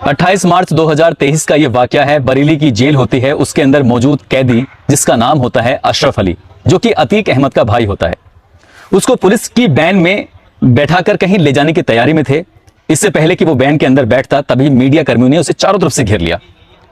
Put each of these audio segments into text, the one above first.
28 मार्च 2023 का ये वाकया है। बरेली की जेल होती है, उसके अंदर मौजूद कैदी जिसका नाम होता है अशरफ अली, जो कि अतीक अहमद का भाई होता है। उसको पुलिस की वैन में बैठाकर कहीं ले जाने की तैयारी में थे। इससे पहले कि वो वैन के अंदर बैठता तभी मीडिया कर्मियों ने उसे चारों तरफ से घेर लिया,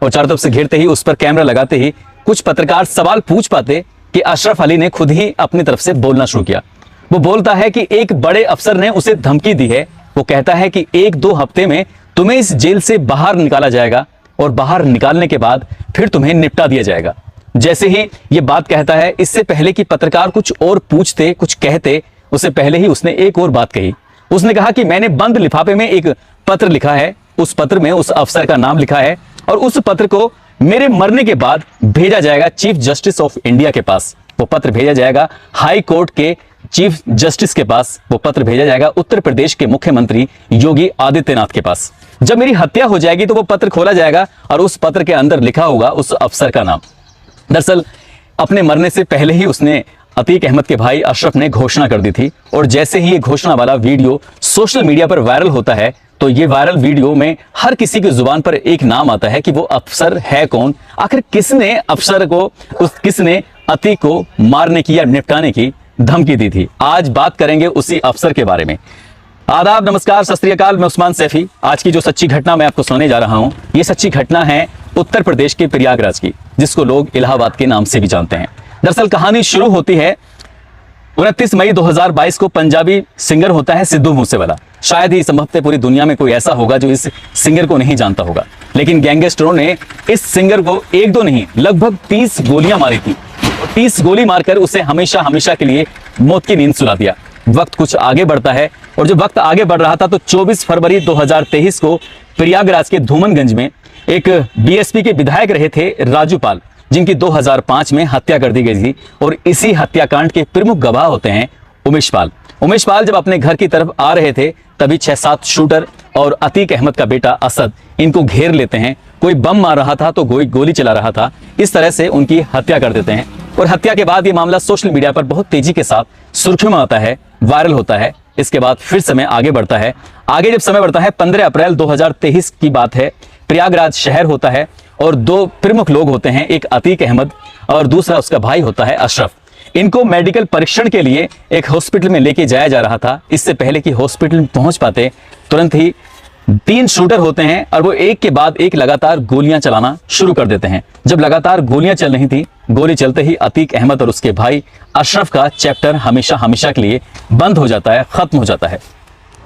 और चारों तरफ से घेरते ही उस पर कैमरा लगाते ही कुछ पत्रकार सवाल पूछ पाते कि अशरफ अली ने खुद ही अपनी तरफ से बोलना शुरू किया। वो बोलता है कि एक बड़े अफसर ने उसे धमकी दी है। वो कहता है कि 1-2 हफ्ते में तुम्हें इस जेल से बाहर निकाला जाएगा और बाहर निकालने के बाद फिर तुम्हें निपटा दिया जाएगा। जैसे ही ये बात कहता है, इससे पहले कि पत्रकार कुछ और पूछते, कुछ कहते, उससे पहले ही उसने एक और बात कही। उसने कहा कि मैंने बंद लिफाफे में एक पत्र लिखा है, उस पत्र में उस अफसर का नाम लिखा है और उस पत्र को मेरे मरने के बाद भेजा जाएगा चीफ जस्टिस ऑफ इंडिया के पास। वो पत्र भेजा जाएगा हाई कोर्ट के चीफ जस्टिस के पास। वो पत्र भेजा जाएगा उत्तर प्रदेश के मुख्यमंत्री योगी आदित्यनाथ के पास। जब मेरी हत्या हो जाएगी तो वो पत्र खोला जाएगा और उस पत्र के अंदर लिखा होगा उस अफसर का नाम। दरअसल अपने मरने से पहले ही उसने अतीक अहमद के भाई अशरफ ने घोषणा कर दी थी, और जैसे ही ये घोषणा वाला वीडियो सोशल मीडिया पर वायरल होता है तो ये वायरल वीडियो में हर किसी की जुबान पर एक नाम आता है कि वो अफसर है कौन, आखिर किसने अफसर को, किसने अतीक को मारने की या निपटाने की धमकी दी थी। आज बात करेंगे उसी अफसर के बारे में। आदाब, नमस्कार, सत श्री अकाल। मैं उस्मान सैफी। आज की जो सच्ची घटना मैं आपको सुनाने जा रहा हूं, ये सच्ची घटना है उत्तर प्रदेश के प्रयागराज की, जिसको लोग इलाहाबाद के नाम से भी जानते हैं। दरअसल कहानी शुरू होती है 29 मई 2022 को। पंजाबी सिंगर होता है सिद्धू मूसेवाला। शायद ही संभवतः पूरी दुनिया में कोई ऐसा होगा जो इस सिंगर को नहीं जानता होगा, लेकिन गैंगस्टरों ने इस सिंगर को 1-2 नहीं लगभग 30 गोलियां मारी थी, और 30 गोली मारकर उसे हमेशा हमेशा के लिए मौत की नींद सुला दिया। वक्त कुछ आगे बढ़ता है, और जब वक्त आगे बढ़ रहा था तो 24 फरवरी 2023 को प्रयागराज के धूमनगंज में एक बीएसपी के विधायक रहे थे राजू पाल, जिनकी 2005 में हत्या कर दी गई थी। और इसी हत्याकांड के प्रमुख गवाह होते हैं उमेश पाल। उमेश पाल जब अपने घर की तरफ आ रहे थे तभी 6-7 शूटर और अतीक अहमद का बेटा असद इनको घेर लेते हैं। कोई बम मार रहा था तो कोई गोली चला रहा था, इस तरह से उनकी हत्या कर देते हैं। और हत्या के बाद ये मामला सोशल मीडिया पर बहुत तेजी के साथ सुर्खियों में आता है, वायरल होता है। इसके बाद फिर समय आगे बढ़ता है। आगे जब समय बढ़ता है 15 अप्रैल 2023 की बात है। प्रयागराज शहर होता है और 2 प्रमुख लोग होते हैं, एक अतीक अहमद और दूसरा उसका भाई होता है अशरफ। इनको मेडिकल परीक्षण के लिए एक हॉस्पिटल में लेके जाया जा रहा था। इससे पहले कि हॉस्पिटल पहुंच पाते तुरंत ही 3 शूटर होते हैं और वो एक के बाद एक लगातार गोलियां चलाना शुरू कर देते हैं। जब लगातार गोलियां चल रही थी, गोली चलते ही अतीक अहमद और उसके भाई अशरफ का चैप्टर हमेशा हमेशा के लिए बंद हो जाता है, खत्म हो जाता है।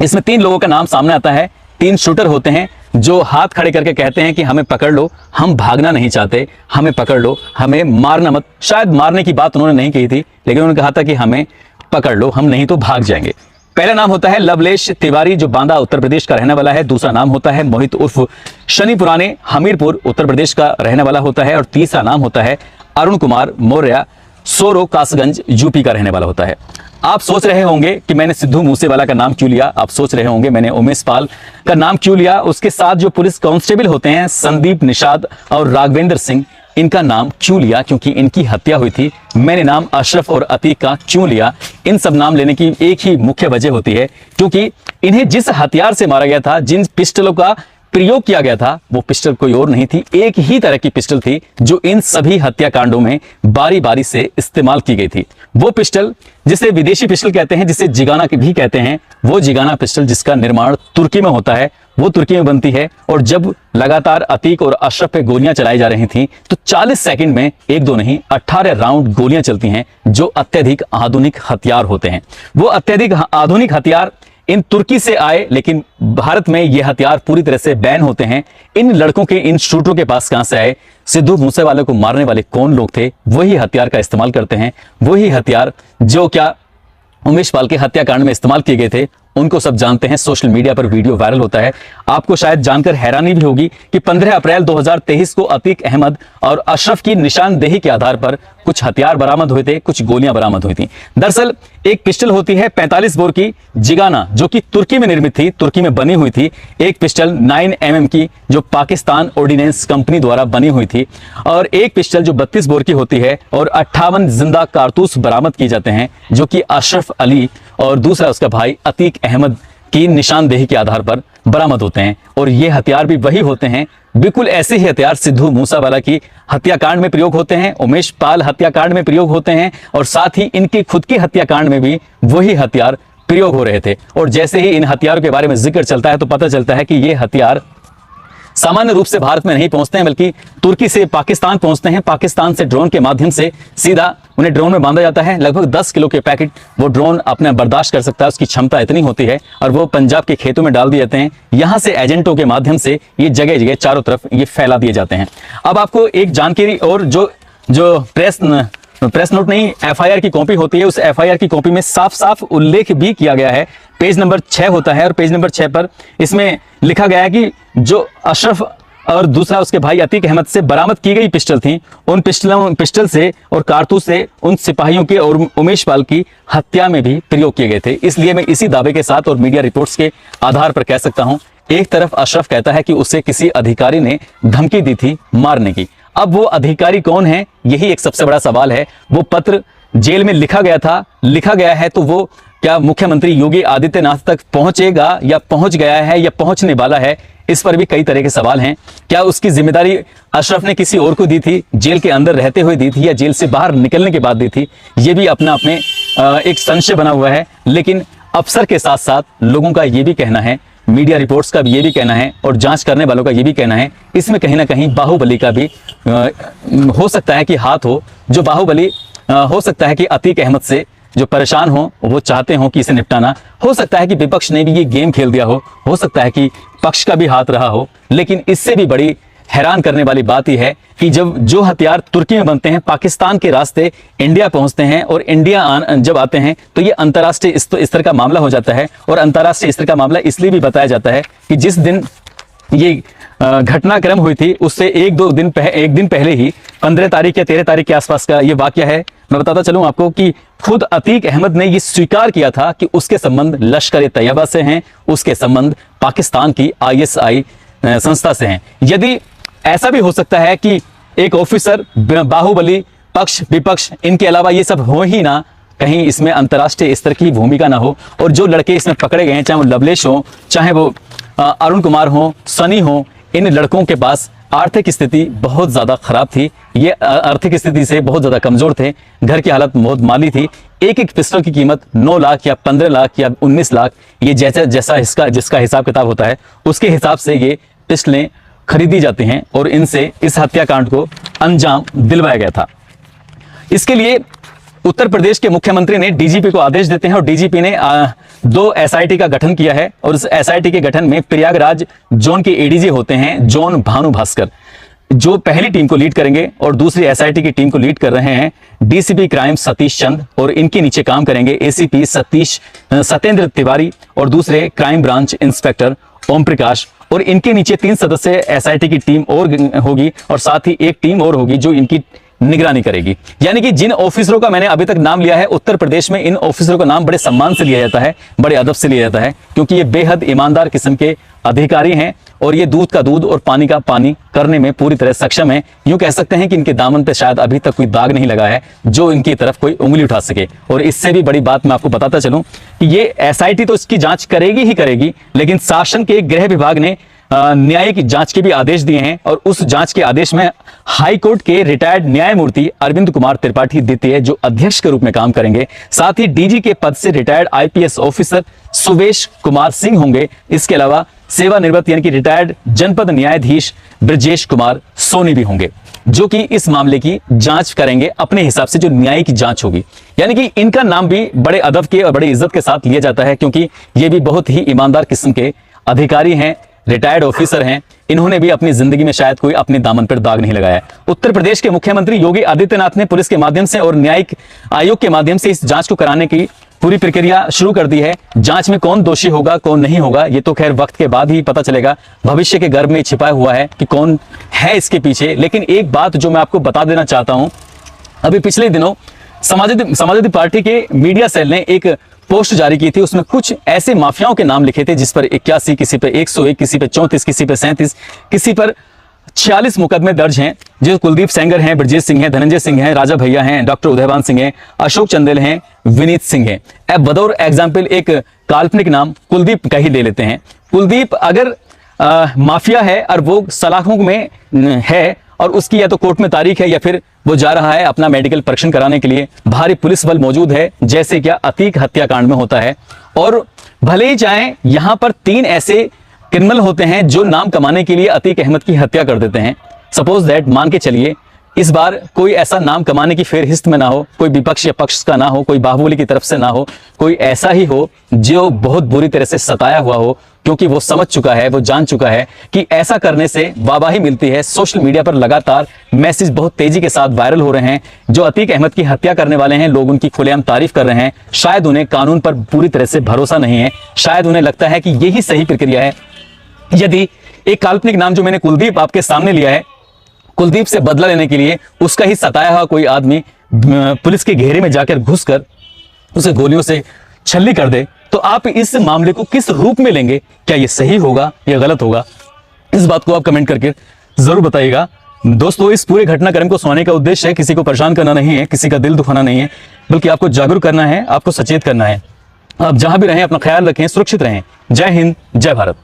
इसमें 3 लोगों का नाम सामने आता है। 3 शूटर होते हैं जो हाथ खड़े करके कहते हैं कि हमें पकड़ लो, हम भागना नहीं चाहते, हमें पकड़ लो, हमें मारना मत। शायद मारने की बात उन्होंने नहीं कही थी, लेकिन उन्होंने कहा था कि हमें पकड़ लो, हम नहीं तो भाग जाएंगे। पहला नाम होता है लवलेश तिवारी, जो बांदा उत्तर प्रदेश का रहने वाला है। दूसरा नाम होता है मोहित उर्फ शनि पुराने, हमीरपुर उत्तर प्रदेश का रहने वाला होता है। और तीसरा नाम होता है अरुण कुमार मौर्य, सोरो कासगंज यूपी का रहने वाला होता है। आप सोच रहे होंगे कि मैंने सिद्धू मूसेवाला का नाम क्यों लिया, आप सोच रहे होंगे मैंने उमेश पाल का नाम क्यों लिया, उसके साथ जो पुलिस कांस्टेबल होते हैं संदीप निषाद और राघवेंद्र सिंह, इनका नाम क्यों लिया, क्योंकि इनकी हत्या हुई थी। मैंने नाम अशरफ और अतीक का क्यों लिया, इन सब नाम लेने की एक ही मुख्य वजह होती है, क्योंकि इन्हें जिस हथियार से मारा गया था, जिन पिस्टलों का प्रयोग किया गया था, वो पिस्टल कोई और नहीं थी, एक ही तरह की पिस्टल थी जो इन सभी हत्याकांडों में बारी बारी से इस्तेमाल की गई थी। वो पिस्टल जिसे विदेशी पिस्टल कहते हैं, जिसे जिगाना भी कहते हैं, वो जिगाना पिस्टल जिसका निर्माण तुर्की में होता है, वो तुर्की में बनती है। और जब लगातार अतीक और अशरफ पे गोलियां चलाई जा रही थी तो 40 सेकंड में 1-2 नहीं 18 राउंड गोलियां चलती हैं, जो अत्यधिक आधुनिक हथियार होते हैं। वो अत्यधिक आधुनिक हथियार इन तुर्की से आए, लेकिन भारत में ये हथियार पूरी तरह से बैन होते हैं। इन लड़कों के, इन शूटरों के पास कहां से आए, सिद्धू मूसेवाले को मारने वाले कौन लोग थे, वही हथियार का इस्तेमाल करते हैं। वही हथियार जो क्या उमेश पाल के हत्याकांड में इस्तेमाल किए गए थे, उनको सब जानते हैं। सोशल मीडिया पर वीडियो वायरल होता है। आपको शायद जानकर हैरानी भी होगी कि 15 अप्रैल 2023 को अतीक अहमद और अशरफ की निशानदेही के आधार पर कुछ हथियार बरामद हुए थे, कुछ गोलियां बरामद हुई थी। दरअसल एक पिस्टल होती है 45 बोर की जिगाना, जो कि तुर्की में निर्मित थी, तुर्की में बनी हुई थी। एक पिस्टल 9 mm की जो पाकिस्तान ऑर्डिनेंस कंपनी द्वारा बनी हुई थी, और एक पिस्टल जो 32 बोर की होती है, और 58 जिंदा कारतूस बरामद किए जाते हैं, जो कि अशरफ अली और दूसरा उसका भाई अतीक अहमद की निशानदेही के आधार पर बरामद होते हैं। और ये हथियार भी वही होते हैं, बिल्कुल ऐसे ही हथियार सिद्धू मूसावाला की हत्याकांड में प्रयोग होते हैं, उमेश पाल हत्याकांड में प्रयोग होते हैं, और साथ ही इनकी खुद की हत्याकांड में भी वही हथियार प्रयोग हो रहे थे। और जैसे ही इन हथियारों के बारे में जिक्र चलता है तो पता चलता है कि ये हथियार सामान्य रूप से भारत में नहीं पहुंचते हैं, बल्कि तुर्की से पाकिस्तान पहुंचते हैं। पाकिस्तान से ड्रोन के माध्यम से सीधा उन्हें ड्रोन में बांधा जाता है। लगभग 10 किलो के पैकेट वो ड्रोन अपने बर्दाश्त कर सकता है, उसकी क्षमता इतनी होती है, और वो पंजाब के खेतों में डाल दिए जाते हैं। यहां से एजेंटों के माध्यम से ये जगह जगह चारों तरफ ये फैला दिए जाते हैं। अब आपको एक जानकारी और जो प्रेस नोट नहीं, एफआईआर की कॉपी होती है, उस एफआईआर की कॉपी में साफ साफ उल्लेख भी किया गया है। पेज नंबर 6 होता है, और पेज नंबर 6 पर इसमें लिखा गया है कि जो अशरफ और दूसरा उसके भाई अतीक अहमद से बरामद की गई पिस्टल थी, उन पिस्टल से और कारतूस से उन सिपाहियों के और उमेश पाल की हत्या में भी प्रयोग किए गए थे। इसलिए मैं इसी दावे के साथ और मीडिया रिपोर्ट्स के आधार पर कह सकता हूं, एक तरफ अशरफ कहता है कि उसे किसी अधिकारी ने धमकी दी थी मारने की। अब वो अधिकारी कौन है, यही एक सबसे बड़ा सवाल है। वो पत्र जेल में लिखा गया है, तो वो क्या मुख्यमंत्री योगी आदित्यनाथ तक पहुंचेगा, या पहुंच गया है, या पहुंचने वाला है? इस पर भी कई तरह के सवाल हैं। क्या उसकी जिम्मेदारी अशरफ ने किसी और को दी थी, जेल के अंदर रहते हुए दी थी, या जेल से बाहर निकलने के बाद दी थी? ये भी अपना अपने एक संशय बना हुआ है। लेकिन अफसर के साथ साथ लोगों का ये भी कहना है, मीडिया रिपोर्ट्स का भी ये भी कहना है, और जांच करने वालों का ये भी कहना है, इसमें कहीं ना कहीं बाहुबली का भी हो सकता है कि हाथ हो। जो बाहुबली हो सकता है कि अतीक अहमद से जो परेशान हो, वो चाहते हो कि इसे निपटाना। हो सकता है कि विपक्ष ने भी ये गेम खेल दिया हो सकता है कि पक्ष का भी हाथ रहा हो। लेकिन इससे भी बड़ी हैरान करने वाली बात यह है कि जब जो हथियार तुर्की में बनते हैं, पाकिस्तान के रास्ते इंडिया पहुंचते हैं, और इंडिया जब आते हैं तो ये अंतर्राष्ट्रीय स्तर का मामला हो जाता है। और अंतर्राष्ट्रीय स्तर का मामला इसलिए भी बताया जाता है कि जिस दिन ये घटनाक्रम हुई थी उससे एक दिन पहले ही 15 तारीख या 13 तारीख के आसपास का ये वाकया है। मैं बताता चलूं आपको कि खुद अतीक अहमद ने ये स्वीकार किया था कि उसके संबंध लश्कर तैयबा से हैं, उसके संबंध पाकिस्तान की ISI संस्था से हैं। यदि ऐसा भी हो सकता है कि एक ऑफिसर, बाहुबली, पक्ष विपक्ष, इनके अलावा ये सब हो ही ना, कहीं इसमें अंतर्राष्ट्रीय स्तर की भूमिका ना हो, और जो लड़के इसमें पकड़े गए हैं, चाहे वो लवलेश हो, चाहे वो अरुण कुमार हो, सनी हो, इन लड़कों के पास आर्थिक स्थिति बहुत ज्यादा खराब थी। ये आर्थिक स्थिति से बहुत ज्यादा कमजोर थे, घर की हालत बहुत माली थी। एक एक पिस्टल की कीमत 9 लाख या 15 लाख या 19 लाख, ये जैसा जिसका हिसाब किताब होता है, उसके हिसाब से ये पिस्टलें खरीदी जाती हैं, और इनसे इस हत्याकांड को अंजाम दिलवाया गया था। इसके लिए उत्तर प्रदेश के मुख्यमंत्री ने डीजीपी को आदेश देते हैं, और डीजीपी ने 2 SIT का गठन किया है। और उस SIT के गठन में प्रयागराज जोन के ADG होते हैं जॉन भानु भास्कर, जो पहली टीम को लीड करेंगे, और दूसरी SIT की टीम को लीड कर रहे हैं DCP क्राइम सतीश चंद, और इनके नीचे काम करेंगे ACP सत्येंद्र तिवारी, और दूसरे crime branch inspector Om Prakash. और इनके नीचे 3 सदस्य SIT की टीम और होगी, और साथ ही एक टीम और होगी जो इनकी निगरानी करेगी। यानी कि जिन ऑफिसरों का मैंने अभी तक नाम लिया है, उत्तर प्रदेश में इन ऑफिसरों का नाम बड़े सम्मान से लिया जाता है, बड़े अदब से लिया जाता है, क्योंकि ये बेहद ईमानदार किस्म के अधिकारी हैं, और ये दूध का दूध और पानी का पानी करने में पूरी तरह सक्षम है। यूं कह सकते हैं कि इनके दामन पे शायद अभी तक कोई दाग नहीं लगा है जो इनकी तरफ कोई उंगली उठा सके। और इससे भी बड़ी बात मैं आपको बताता चलूं कि ये SIT तो इसकी जांच करेगी ही करेगी, लेकिन शासन के गृह विभाग ने न्यायिक जांच के भी आदेश दिए हैं, और उस जांच के आदेश में हाई कोर्ट के रिटायर्ड न्यायमूर्ति अरविंद कुमार त्रिपाठी द्वितीय जो अध्यक्ष के रूप में काम करेंगे, साथ ही DG के पद से retired IPS officer Suvesh Kumar Singh होंगे। इसके अलावा सेवानिवृत्त यानी कि रिटायर्ड जनपद न्यायाधीश ब्रजेश कुमार सोनी भी होंगे, जो कि इस मामले की जांच करेंगे अपने हिसाब से, जो न्यायिक जांच होगी। यानी कि इनका नाम भी बड़े अदब के और बड़े इज्जत के साथ लिया जाता है, क्योंकि ये भी बहुत ही ईमानदार किस्म के अधिकारी हैं, रिटायर्ड ऑफिसर हैं। इन्होंने भी अपनी जिंदगी में शायद कोई अपने दामन पर दाग नहीं लगाया। उत्तर प्रदेश के मुख्यमंत्री योगी आदित्यनाथ ने पुलिस के माध्यम से और न्यायिक आयोग के माध्यम से इस जांच को कराने की पूरी प्रक्रिया शुरू कर दी है। जांच में कौन दोषी होगा कौन नहीं होगा ये तो खैर वक्त के बाद ही पता चलेगा, भविष्य के गर्भ में छिपाया हुआ है कि कौन है इसके पीछे। लेकिन एक बात जो मैं आपको बता देना चाहता हूं, अभी पिछले दिनों समाजवादी पार्टी के मीडिया सेल ने एक पोस्ट जारी की थी, उसमें कुछ ऐसे माफियाओं के नाम लिखे थे जिस पर 81, किसी पे 101, किसी पे 34, किसी पे 37, किसी पर 46 मुकदमे दर्ज हैं, जो कुलदीप सेंगर हैं, ब्रजेश सिंह हैं, धनंजय सिंह हैं, राजा भैया हैं, डॉक्टर उदयवान सिंह हैं, अशोक चंदेल हैं, विनीत सिंह हैं। अब बतौर एग्जाम्पल एक काल्पनिक नाम कुलदीप का ही ले लेते हैं। कुलदीप अगर माफिया है और वो सलाखों में है और उसकी या तो कोर्ट में तारीख है या फिर वो जा रहा है अपना मेडिकल परीक्षण कराने के लिए, भारी पुलिस बल मौजूद है जैसे क्या अतीक हत्याकांड में होता है। और भले ही चाहे यहां पर 3 ऐसे क्रिमिनल होते हैं जो नाम कमाने के लिए अतीक अहमद की हत्या कर देते हैं। सपोज दैट, मान के चलिए इस बार कोई ऐसा नाम कमाने की फेरहिस्त में ना हो, कोई विपक्ष या पक्ष का ना हो, कोई बाहुबली की तरफ से ना हो, कोई ऐसा ही हो जो बहुत बुरी तरह से सताया हुआ हो, क्योंकि वो समझ चुका है, वो जान चुका है कि ऐसा करने से वाहवाही मिलती है। सोशल मीडिया पर लगातार मैसेज बहुत तेजी के साथ वायरल हो रहे हैं। जो अतीक अहमद की हत्या करने वाले हैं, लोग उनकी खुलेआम तारीफ कर रहे हैं। शायद उन्हें कानून पर पूरी तरह से भरोसा नहीं है, शायद उन्हें लगता है कि यही सही प्रक्रिया है। यदि एक काल्पनिक नाम जो मैंने कुलदीप आपके सामने लिया है, कुलदीप से बदला लेने के लिए उसका ही सताया हुआ कोई आदमी पुलिस के घेरे में जाकर घुसकर उसे गोलियों से छल्ली कर दे, तो आप इस मामले को किस रूप में लेंगे? क्या ये सही होगा या गलत होगा? इस बात को आप कमेंट करके जरूर बताइएगा। दोस्तों, इस पूरे घटनाक्रम को सुनाने का उद्देश्य है किसी को परेशान करना नहीं है, किसी का दिल दुखाना नहीं है, बल्कि आपको जागरूक करना है, आपको सचेत करना है। आप जहां भी रहें अपना ख्याल रखें, सुरक्षित रहें। जय हिंद, जय भारत।